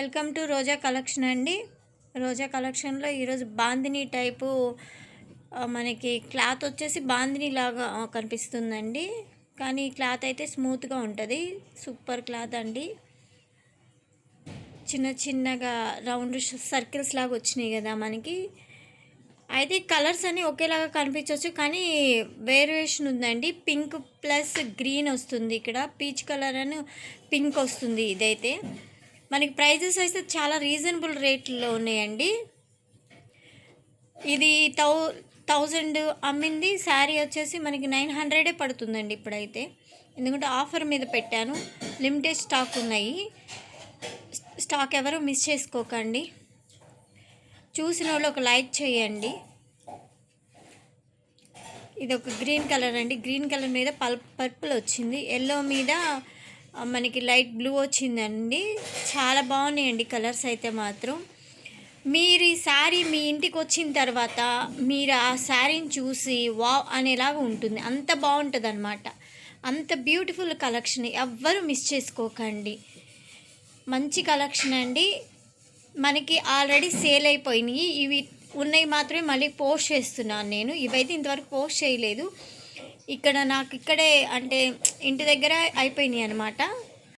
Welcome to Roja collection అండి. రోజా కలెక్షన్లో ఈరోజు బాందిని టైపు మనకి క్లాత్ వచ్చేసి బాందిని లాగా కనిపిస్తుందండి. కానీ ఈ క్లాత్ అయితే స్మూత్గా ఉంటుంది. సూపర్ క్లాత్ అండి. చిన్న చిన్నగా రౌండ్ సర్కిల్స్ లాగా వచ్చినాయి కదా మనకి. అయితే కలర్స్ అన్నీ ఒకేలాగా కనిపించవచ్చు, కానీ వేరియేషన్ ఉందండి. పింక్ ప్లస్ గ్రీన్ వస్తుంది, ఇక్కడ పీచ్ కలర్ అని పింక్ వస్తుంది. ఇదైతే మనకి ప్రైజెస్ అయితే చాలా రీజనబుల్ రేట్లో ఉన్నాయండి. ఇది 1000 అమ్మింది, శారీ వచ్చేసి మనకి 900 పడుతుందండి ఇప్పుడైతే. ఎందుకంటే ఆఫర్ మీద పెట్టాను, లిమిటెడ్ స్టాక్ ఉన్నాయి. స్టాక్ ఎవరు మిస్ చేసుకోకండి. చూసిన వాళ్ళు ఒక లైక్ చేయండి. ఇది ఒక గ్రీన్ కలర్ అండి. గ్రీన్ కలర్ మీద పర్పుల్ వచ్చింది, ఎల్లో మీద మనకి లైట్ బ్లూ వచ్చిందండి. చాలా బాగున్నాయండి కలర్స్ అయితే మాత్రం. మీరు ఈ శారీ మీ ఇంటికి వచ్చిన తర్వాత మీరు ఆ శారీని చూసి వావ్ అనేలాగా ఉంటుంది. అంత బాగుంటుంది అనమాట. అంత బ్యూటిఫుల్ కలెక్షన్, ఎవ్వరూ మిస్ చేసుకోకండి. మంచి కలెక్షన్ అండి. మనకి ఆల్రెడీ సేల్ అయిపోయినాయి, ఇవి ఉన్నాయి మాత్రమే మళ్ళీ పోస్ట్ చేస్తున్నాను నేను. ఇవైతే ఇంతవరకు పోస్ట్ చేయలేదు. నాకు ఇక్కడే అంటే ఇంటి దగ్గర అయిపోయినాయి అనమాట.